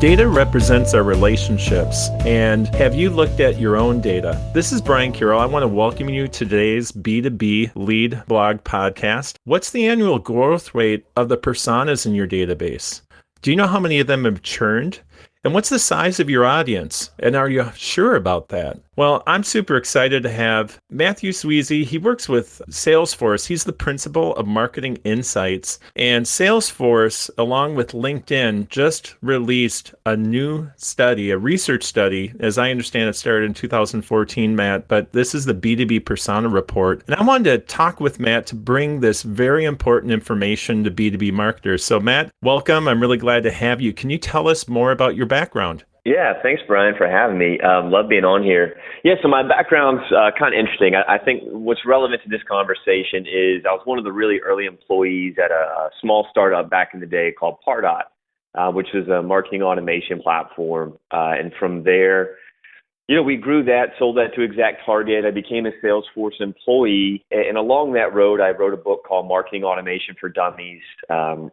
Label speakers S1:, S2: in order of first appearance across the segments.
S1: Data represents our relationships, and have you looked at your own data? This is Brian Carroll. I want to welcome you to today's B2B Lead Blog podcast. What's the annual growth rate of the personas in your database? Do you know how many of them have churned? And what's the size of your audience? And are you sure about that? Well, I'm super excited to have Mathew Sweezey. He works with Salesforce. He's the principal of marketing insights. And Salesforce, along with LinkedIn, just released a new study, a research study. As I understand, it started in 2014, Matt, but this is the B2B persona report. And I wanted to talk with Matt to bring this very important information to B2B marketers. So Matt, welcome. I'm really glad to have you. Can you tell us more about your background?
S2: Yeah, thanks, Brian, for having me. Love being on here. Yeah, so my background's kind of interesting. I think what's relevant to this conversation is I was one of the really early employees at a small startup back in the day called Pardot, which is a marketing automation platform. And from there, we grew that, sold that to ExactTarget. I became a Salesforce employee. And along that road, I wrote a book called Marketing Automation for Dummies,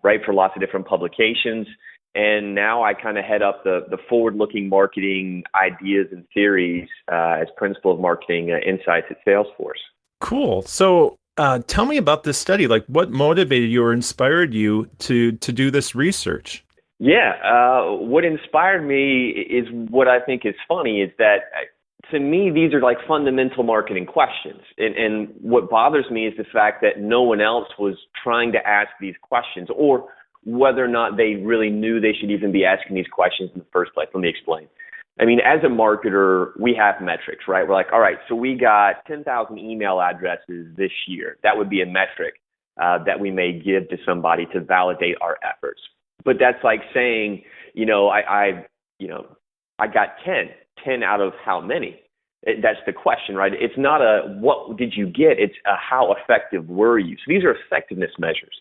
S2: write for lots of different publications. And now I kind of head up the forward-looking marketing ideas and theories as principal of marketing insights at Salesforce.
S1: Cool. So tell me about this study. Like, what motivated you or inspired you to do this research?
S2: Yeah, what inspired me is what I think is funny is that to me, these are like fundamental marketing questions. And what bothers me is the fact that no one else was trying to ask these questions, or whether or not they really knew they should even be asking these questions in the first place. Let me explain. I mean, as a marketer, we have metrics, right? We're like, all right, so we got 10,000 email addresses this year. That would be a metric that we may give to somebody to validate our efforts. But that's like saying, I got 10 out of how many? That's the question, right? It's not a what did you get? It's a how effective were you? So these are effectiveness measures.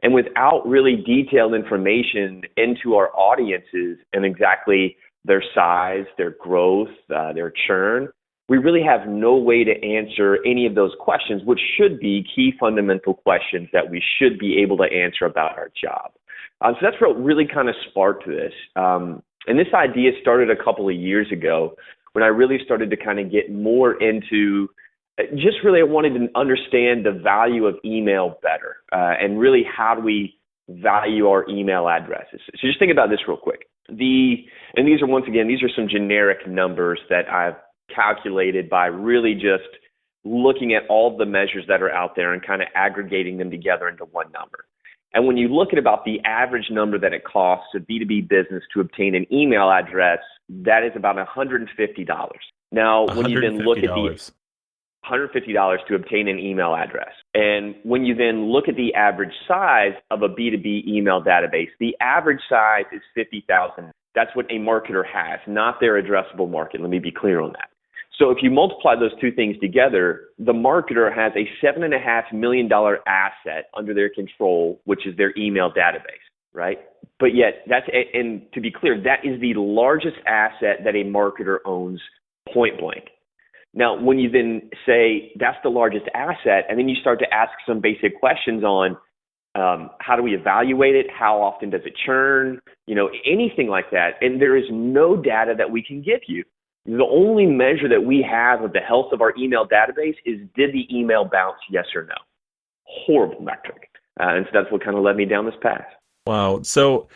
S2: And without really detailed information into our audiences and exactly their size, their growth, their churn, we really have no way to answer any of those questions, which should be key fundamental questions that we should be able to answer about our job. So that's what really kind of sparked this. And this idea started a couple of years ago when I really started to kind of get more into just really I wanted to understand the value of email better and really how do we value our email addresses. So just think about this real quick. And these are some generic numbers that I've calculated by really just looking at all the measures that are out there and kind of aggregating them together into one number. And when you look at about the average number that it costs a B2B business to obtain an email address, that is about $150. Now, when you then look at the $150 to obtain an email address, and when you then look at the average size of a B2B email database, the average size is 50,000. That's what a marketer has, not their addressable market. Let me be clear on that. So if you multiply those two things together, the marketer has a $7.5 million asset under their control, which is their email database, right? But yet and to be clear, that is the largest asset that a marketer owns, point blank. Now, when you then say that's the largest asset, and then you start to ask some basic questions on how do we evaluate it? How often does it churn? Anything like that. And there is no data that we can give you. The only measure that we have of the health of our email database is did the email bounce, yes or no? Horrible metric. And so that's what kind of led me down this path.
S1: Wow. So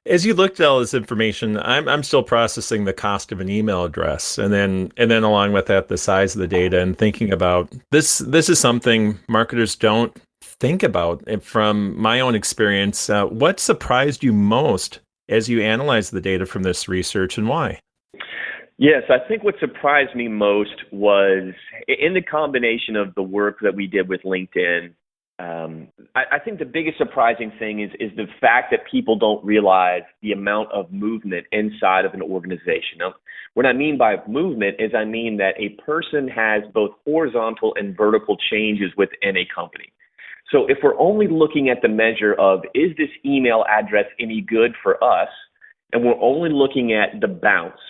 S1: as you looked at all this information, I'm still processing the cost of an email address, and then along with that, the size of the data, and thinking about this. This is something marketers don't think about. And from my own experience, what surprised you most as you analyzed the data from this research, and why?
S2: Yes, I think what surprised me most was in the combination of the work that we did with LinkedIn. I think the biggest surprising thing is the fact that people don't realize the amount of movement inside of an organization. Now, what I mean by movement is I mean that a person has both horizontal and vertical changes within a company. So if we're only looking at the measure of is this email address any good for us, and we're only looking at the bounce,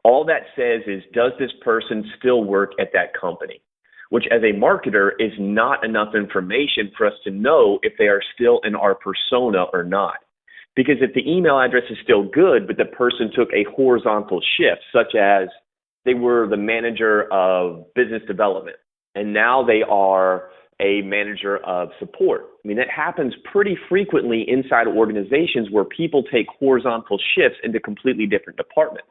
S2: all that says is, does this person still work at that company? Which as a marketer is not enough information for us to know if they are still in our persona or not. Because if the email address is still good, but the person took a horizontal shift, such as they were the manager of business development, and now they are a manager of support. I mean, that happens pretty frequently inside organizations where people take horizontal shifts into completely different departments.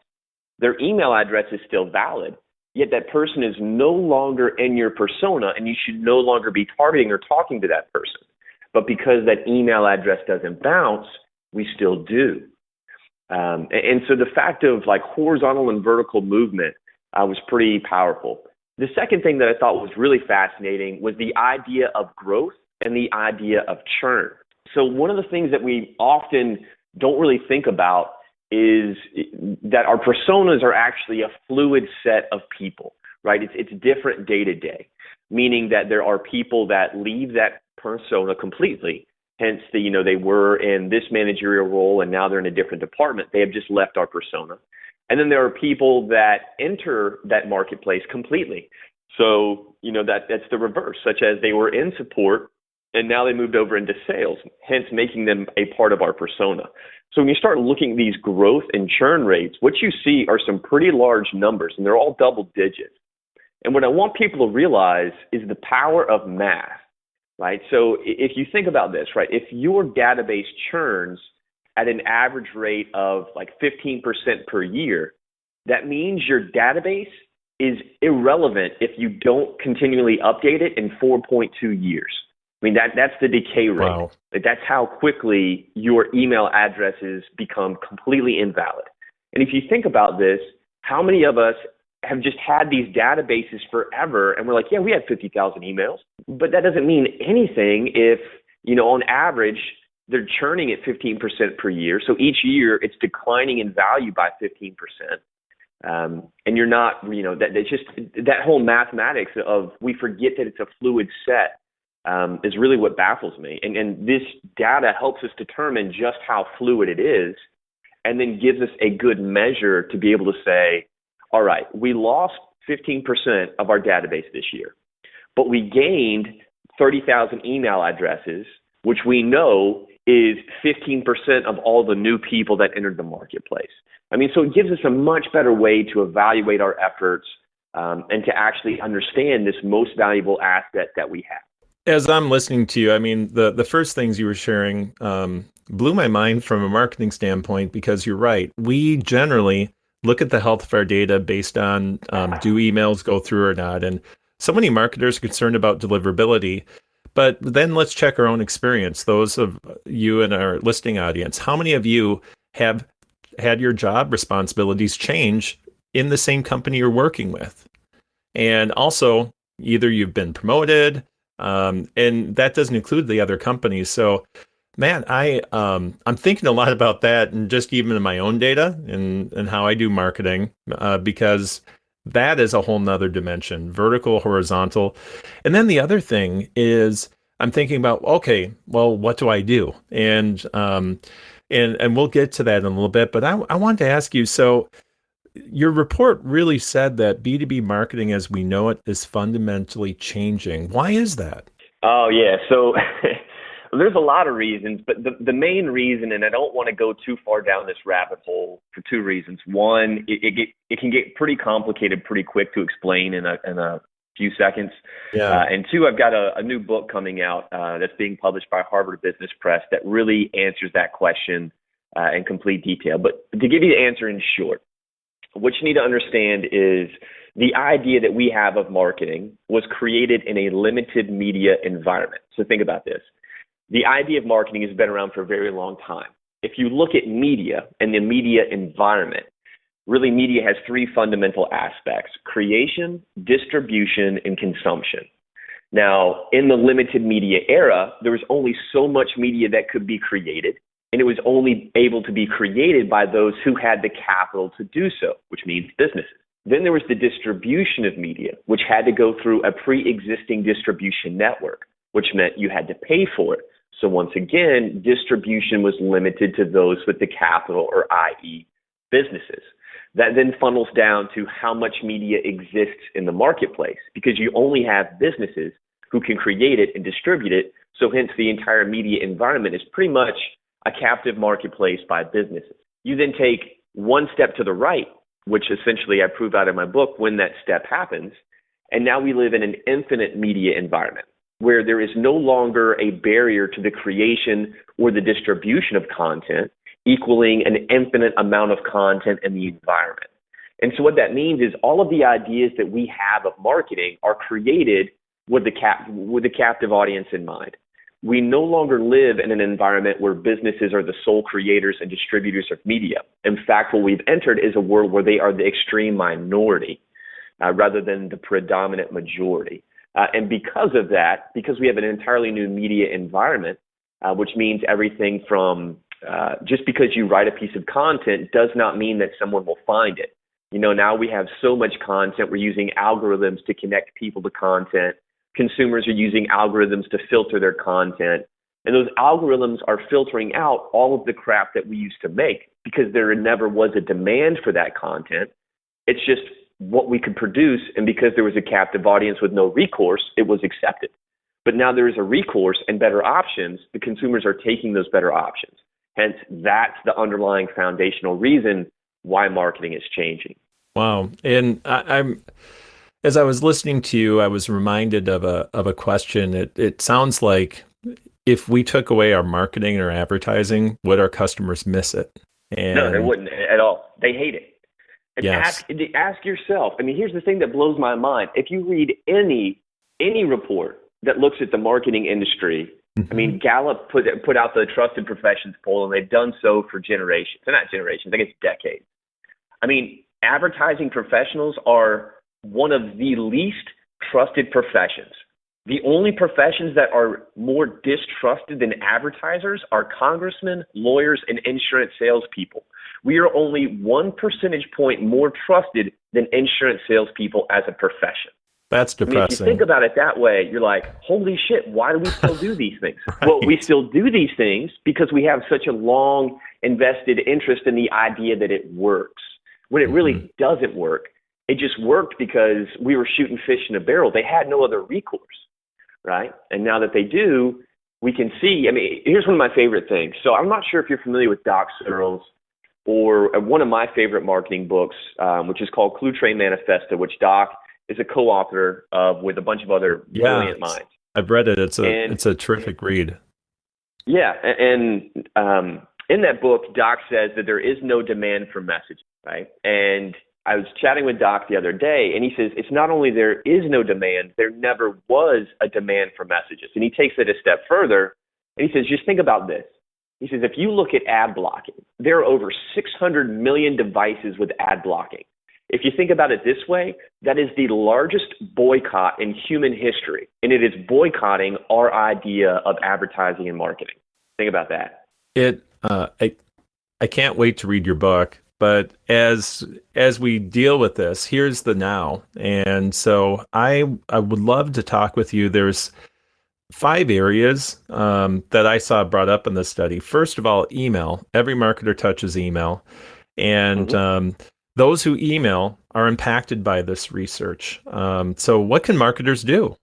S2: Their email address is still valid, yet that person is no longer in your persona, and you should no longer be targeting or talking to that person. But because that email address doesn't bounce, we still do. And so the fact of like horizontal and vertical movement was pretty powerful. The second thing that I thought was really fascinating was the idea of growth and the idea of churn. So one of the things that we often don't really think about is that our personas are actually a fluid set of people, right? It's different day to day, meaning that there are people that leave that persona completely. Hence, they were in this managerial role and now they're in a different department. They have just left our persona. And then there are people that enter that marketplace completely. So, that's the reverse, such as they were in support and now they moved over into sales, hence making them a part of our persona. So when you start looking at these growth and churn rates, what you see are some pretty large numbers, and they're all double digits. And what I want people to realize is the power of math, right? So if you think about this, right, if your database churns at an average rate of like 15% per year, that means your database is irrelevant if you don't continually update it in 4.2 years. I mean, that's the decay rate.
S1: Wow.
S2: Like, that's how quickly your email addresses become completely invalid. And if you think about this, how many of us have just had these databases forever and we're like, yeah, we had 50,000 emails, but that doesn't mean anything if, on average, they're churning at 15% per year. So each year it's declining in value by 15%. And you're not, it's just that whole mathematics of we forget that it's a fluid set is really what baffles me. And this data helps us determine just how fluid it is and then gives us a good measure to be able to say, all right, we lost 15% of our database this year, but we gained 30,000 email addresses, which we know is 15% of all the new people that entered the marketplace. I mean, so it gives us a much better way to evaluate our efforts and to actually understand this most valuable asset that we have.
S1: As I'm listening to you, I mean, the first things you were sharing blew my mind from a marketing standpoint, because you're right. We generally look at the health of our data based on do emails go through or not. And so many marketers are concerned about deliverability. But then let's check our own experience. Those of you in our listening audience, how many of you have had your job responsibilities change in the same company you're working with? And also, either you've been promoted, and that doesn't include the other companies. So, man, I'm thinking a lot about that, and just even in my own data and how I do marketing, because that is a whole nother dimension, vertical, horizontal. And then the other thing is I'm thinking about, okay, well, what do I do? And we'll get to that in a little bit, but I wanted to ask you, so your report really said that B2B marketing as we know it is fundamentally changing. Why is that?
S2: Oh, yeah. So there's a lot of reasons, but the main reason, and I don't want to go too far down this rabbit hole for two reasons. One, it can get pretty complicated pretty quick to explain in a few seconds.
S1: Yeah.
S2: And two, I've got a new book coming out that's being published by Harvard Business Press that really answers that question in complete detail. But to give you the answer in short, what you need to understand is the idea that we have of marketing was created in a limited media environment. So think about this. The idea of marketing has been around for a very long time. If you look at media and the media environment, really media has three fundamental aspects: creation, distribution, and consumption. Now, in the limited media era, there was only so much media that could be created, and it was only able to be created by those who had the capital to do so, which means businesses. Then there was the distribution of media, which had to go through a pre-existing distribution network, which meant you had to pay for it. So once again, distribution was limited to those with the capital, or i.e. businesses. That then funnels down to how much media exists in the marketplace, because you only have businesses who can create it and distribute it. So hence the entire media environment is pretty much a captive marketplace by businesses. You then take one step to the right, which essentially I prove out in my book when that step happens, and now we live in an infinite media environment where there is no longer a barrier to the creation or the distribution of content, equaling an infinite amount of content in the environment. And so what that means is all of the ideas that we have of marketing are created with the captive audience in mind. We no longer live in an environment where businesses are the sole creators and distributors of media. In fact, what we've entered is a world where they are the extreme minority rather than the predominant majority. And because of that, because we have an entirely new media environment, which means everything from just because you write a piece of content does not mean that someone will find it. You know, now we have so much content, we're using algorithms to connect people to content. Consumers are using algorithms to filter their content. And those algorithms are filtering out all of the crap that we used to make because there never was a demand for that content. It's just what we could produce. And because there was a captive audience with no recourse, it was accepted. But now there is a recourse and better options. The consumers are taking those better options. Hence, that's the underlying foundational reason why marketing is changing.
S1: Wow. And I'm as I was listening to you, I was reminded of a question. It sounds like if we took away our marketing or advertising, would our customers miss it? And
S2: no, they wouldn't at all. They hate it. And
S1: yes.
S2: ask yourself. I mean, here's the thing that blows my mind. If you read any report that looks at the marketing industry, I mean, Gallup put out the Trusted Professions poll, and they've done so for generations. They're not generations, I guess decades. I mean, advertising professionals are one of the least trusted professions. The only professions that are more distrusted than advertisers are congressmen, lawyers, and insurance salespeople. We are only 1 percentage point more trusted than insurance salespeople as a profession.
S1: That's depressing.
S2: I mean, if you think about it that way, you're like, holy shit, why do we still do these things? Right. Well, we still do these things because we have such a long invested interest in the idea that it works. When it really doesn't work, it just worked because we were shooting fish in a barrel. They had no other recourse, right? And now that they do, we can see, I mean, here's one of my favorite things. So I'm not sure if you're familiar with Doc Searles or one of my favorite marketing books, which is called Clue Train Manifesto, which Doc is a co-author of with a bunch of other brilliant minds.
S1: I've read it. It's a terrific read.
S2: Yeah, and in that book, Doc says that there is no demand for messaging, right? And I was chatting with Doc the other day, and he says it's not only there is no demand, there never was a demand for messages. And he takes it a step further, and he says, just think about this. He says, if you look at ad blocking, there are over 600 million devices with ad blocking. If you think about it this way, that is the largest boycott in human history, and it is boycotting our idea of advertising and marketing. Think about that.
S1: I can't wait to read your book. But as we deal with this, here's the now. And so I would love to talk with you. There's 5 areas that I saw brought up in the study. First of all, email. Every marketer touches email. And those who email are impacted by this research. So what can marketers do?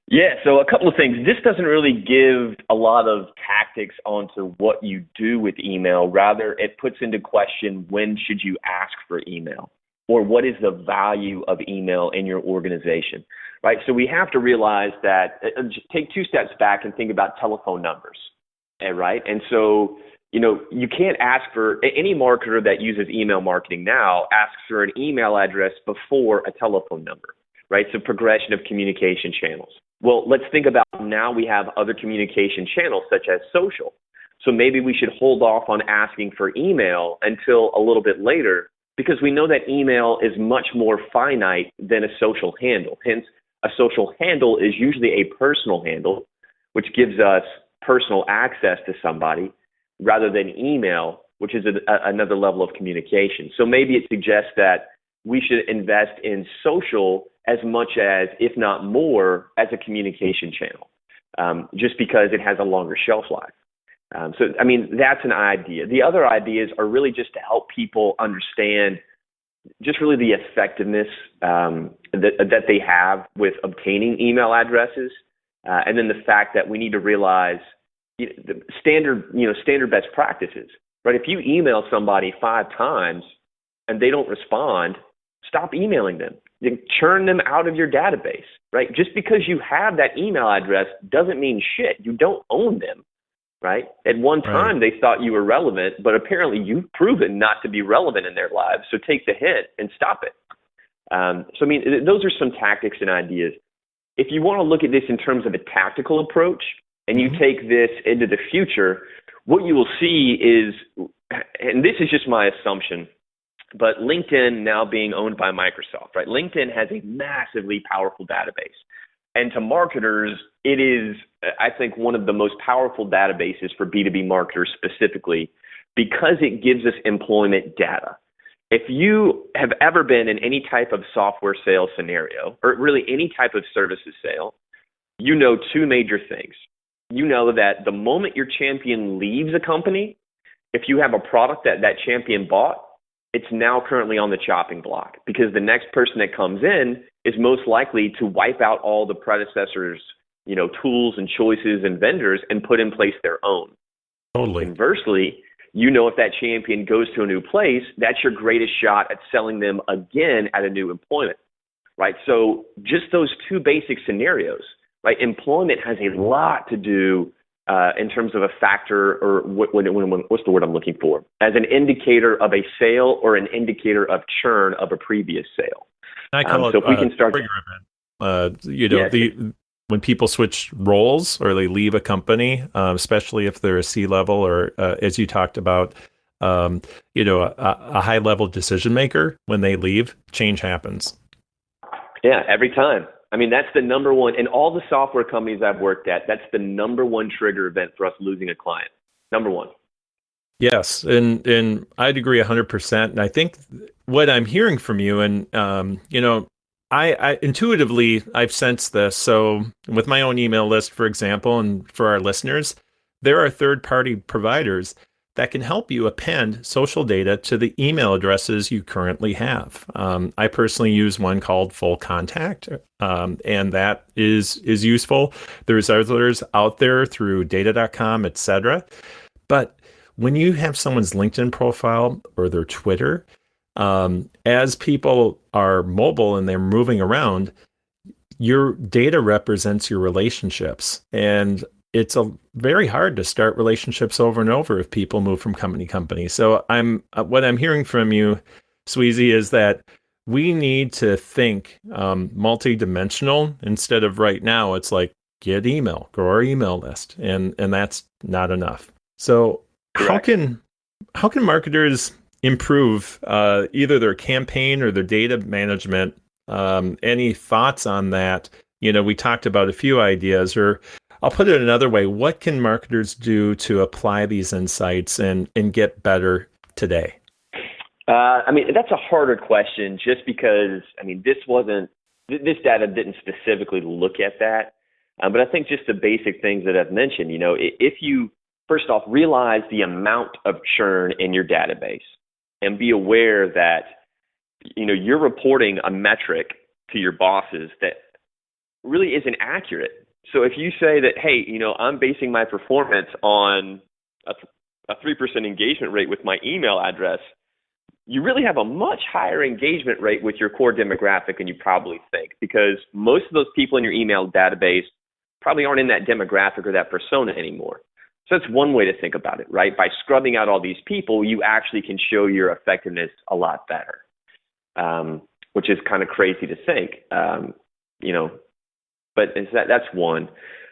S2: Yeah, so a couple of things. This doesn't really give a lot of tactics onto what you do with email. Rather, it puts into question when should you ask for email or what is the value of email in your organization, right? So we have to realize that, just take 2 steps back and think about telephone numbers, right? And so, you know, you can't ask for, any marketer that uses email marketing now asks for an email address before a telephone number, right? So progression of communication channels. Well, let's think about now we have other communication channels such as social. So maybe we should hold off on asking for email until a little bit later because we know that email is much more finite than a social handle. Hence, a social handle is usually a personal handle, which gives us personal access to somebody rather than email, which is another level of communication. So maybe it suggests that we should invest in social as much as, if not more, as a communication channel, just because it has a longer shelf life. So, I mean, that's an idea. The other ideas are really just to help people understand just really the effectiveness that they have with obtaining email addresses, and then the fact that we need to realize the standard best practices, right? If you email somebody 5 times and they don't respond, stop emailing them. Then churn them out of your database, right? Just because you have that email address doesn't mean shit. You don't own them, right? At one time, They thought you were relevant, but apparently you've proven not to be relevant in their lives. So take the hint and stop it. Those are some tactics and ideas. If you want to look at this in terms of a tactical approach and you take this into the future, what you will see is, and this is just my assumption, but LinkedIn now being owned by Microsoft, right? LinkedIn has a massively powerful database. And to marketers, it is, I think, one of the most powerful databases for B2B marketers specifically because it gives us employment data. If you have ever been in any type of software sales scenario, or really any type of services sale, you know 2 major things. You know that the moment your champion leaves a company, if you have a product that champion bought, it's now currently on the chopping block because the next person that comes in is most likely to wipe out all the predecessors, tools and choices and vendors and put in place their own.
S1: Totally.
S2: Conversely, if that champion goes to a new place, that's your greatest shot at selling them again at a new employment, right? So just those 2 basic scenarios, right? Employment has a lot to do in terms of a factor, or what's the word I'm looking for, as an indicator of a sale or an indicator of churn of a previous sale.
S1: I call it,
S2: so if we can start,
S1: yes. When people switch roles or they leave a company, especially if they're a C-level or, as you talked about, a high-level decision maker, when they leave, change happens.
S2: Yeah, every time. That's the number one. In all the software companies I've worked at, that's the number one trigger event for us losing a client. Number one.
S1: Yes, and I'd agree 100%. And I think what I'm hearing from you, and I intuitively, I've sensed this. So with my own email list, for example, and for our listeners, there are third-party providers that can help you append social data to the email addresses you currently have. I personally use one called Full Contact, and that is useful. There's others out there through data.com, etc. But when you have someone's LinkedIn profile or their Twitter, as people are mobile and they're moving around, your data represents your relationships. And it's very hard to start relationships over and over if people move from company to company. So what I'm hearing from you, Sweezey, is that we need to think multidimensional instead of right now. It's like, get email, grow our email list, and that's not enough. So
S2: correct.
S1: How can marketers improve either their campaign or their data management? Any thoughts on that? We talked about a few ideas, or I'll put it another way. What can marketers do to apply these insights and get better today?
S2: That's a harder question just because, this data didn't specifically look at that. But I think just the basic things that I've mentioned, if you, first off, realize the amount of churn in your database and be aware that, you're reporting a metric to your bosses that really isn't accurate. So if you say that, hey, I'm basing my performance on a 3% engagement rate with my email address, you really have a much higher engagement rate with your core demographic than you probably think, because most of those people in your email database probably aren't in that demographic or that persona anymore. So that's one way to think about it, right? By scrubbing out all these people, you actually can show your effectiveness a lot better, which is kind of crazy to think, but that's one.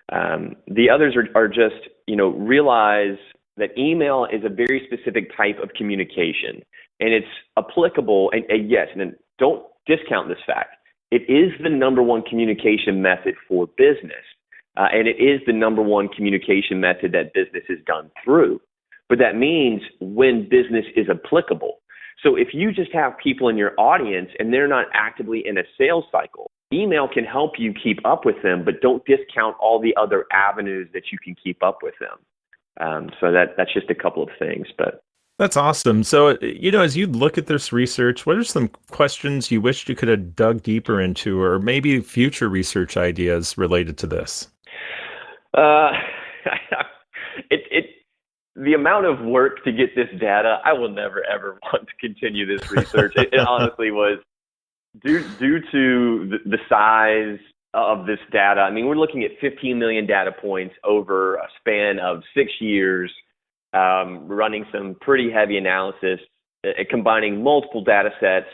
S2: The others are just, realize that email is a very specific type of communication, and it's applicable. And yes, and then don't discount this fact. It is the number one communication method for business, and it is the number one communication method that business is done through. But that means when business is applicable. So if you just have people in your audience and they're not actively in a sales cycle, email can help you keep up with them, but don't discount all the other avenues that you can keep up with them. So that's just a couple of things, but.
S1: That's awesome. So, as you look at this research, what are some questions you wished you could have dug deeper into, or maybe future research ideas related to this?
S2: the amount of work to get this data, I will never, ever want to continue this research. It honestly was due to the size of this data. I mean, we're looking at 15 million data points over a span of 6 years, running some pretty heavy analysis, combining multiple data sets.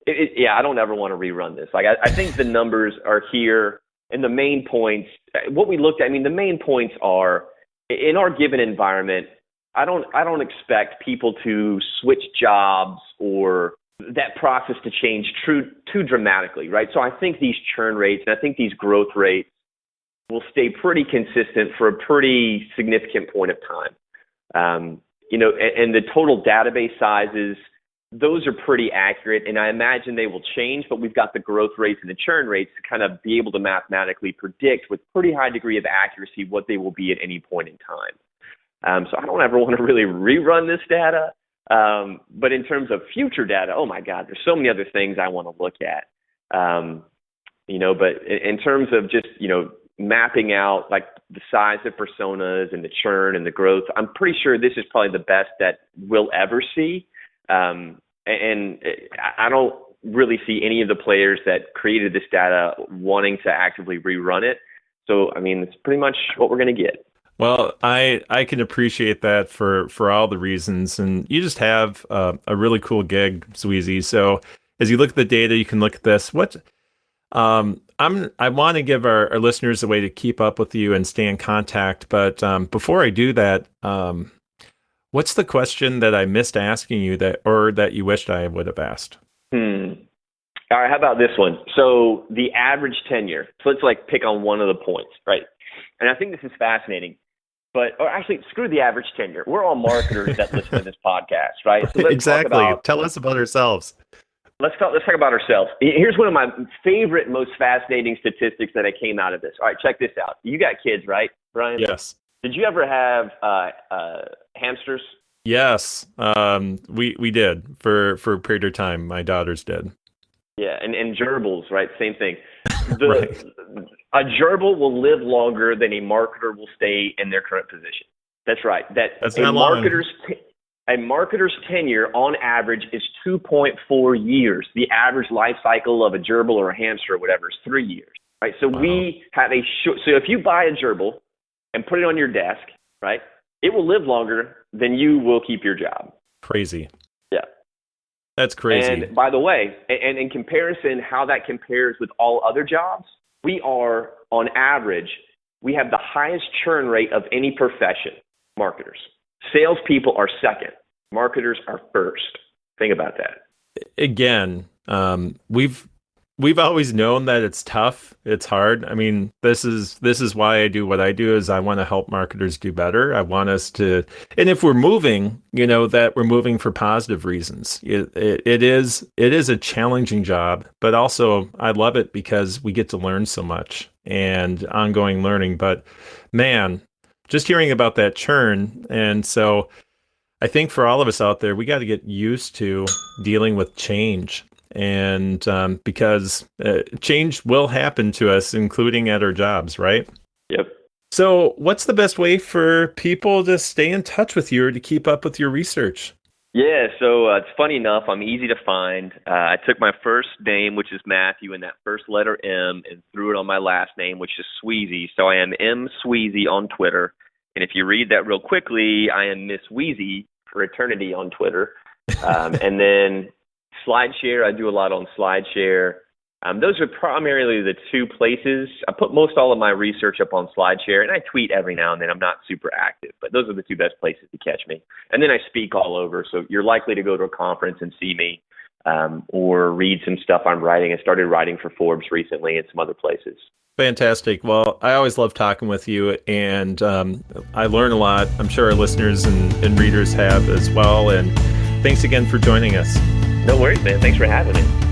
S2: I don't ever want to rerun this. Like, I think the numbers are here, and the main points, what we looked at, I mean, the main points are, in our given environment, I don't expect people to switch jobs or that process to change too dramatically, right? So I think these churn rates and I think these growth rates will stay pretty consistent for a pretty significant point of time. And the total database sizes, those are pretty accurate, and I imagine they will change, but we've got the growth rates and the churn rates to kind of be able to mathematically predict with pretty high degree of accuracy what they will be at any point in time. So I don't ever want to really rerun this data. But in terms of future data, oh my God, there's so many other things I want to look at. But in terms of just, mapping out like the size of personas and the churn and the growth, I'm pretty sure this is probably the best that we'll ever see. And I don't really see any of the players that created this data wanting to actively rerun it. So, I mean, it's pretty much what we're going to get.
S1: Well, I can appreciate that for all the reasons, and you just have a really cool gig, Sweezey. So as you look at the data, you can look at this. I want to give our listeners a way to keep up with you and stay in contact. But before I do that, what's the question that I missed asking you that you wished I would have asked?
S2: All right, how about this one? So the average tenure. So let's pick on one of the points, right? And I think this is fascinating. Or actually, screw the average tenure. We're all marketers that listen to this podcast, right? So let's
S1: exactly. Tell us about ourselves.
S2: Let's talk about ourselves. Here's one of my favorite, most fascinating statistics that came out of this. All right, check this out. You got kids, right, Brian?
S1: Yes.
S2: Did you ever have hamsters?
S1: Yes, we did for a period of time. My daughters did.
S2: Yeah, and gerbils, right? Same thing.
S1: Right.
S2: A gerbil will live longer than a marketer will stay in their current position. That's right.
S1: That's not long.
S2: A marketer's tenure on average is 2.4 years. The average life cycle of a gerbil or a hamster or whatever is 3 years. Right. So we have so if you buy a gerbil and put it on your desk, right, it will live longer than you will keep your job.
S1: Crazy.
S2: Yeah.
S1: That's crazy.
S2: And by the way, and in comparison, how that compares with all other jobs, we are, on average, we have the highest churn rate of any profession, marketers. Salespeople are second. Marketers are first. Think about that.
S1: Again, we've always known that it's tough. It's hard. I mean, this is why I do what I do, is I want to help marketers do better. I want us to, and if we're moving, that we're moving for positive reasons. It is a challenging job, but also I love it because we get to learn so much and ongoing learning. But man, just hearing about that churn. And so I think for all of us out there, we got to get used to dealing with change. And because change will happen to us, including at our jobs, right?
S2: Yep.
S1: So what's the best way for people to stay in touch with you or to keep up with your research?
S2: Yeah, so it's funny enough, I'm easy to find. I took my first name, which is Matthew, and that first letter M, and threw it on my last name, which is Sweezey. So I am M. Sweezey on Twitter. And if you read that real quickly, I am Miss Sweezey for eternity on Twitter. And then SlideShare, I do a lot on SlideShare. Those are primarily the two places. I put most all of my research up on SlideShare, and I tweet every now and then. I'm not super active, but those are the two best places to catch me. And then I speak all over, so you're likely to go to a conference and see me or read some stuff I'm writing. I started writing for Forbes recently and some other places.
S1: Fantastic. Well, I always love talking with you, and I learn a lot. I'm sure our listeners and readers have as well. And thanks again for joining us.
S2: No worries, man. Thanks for having me.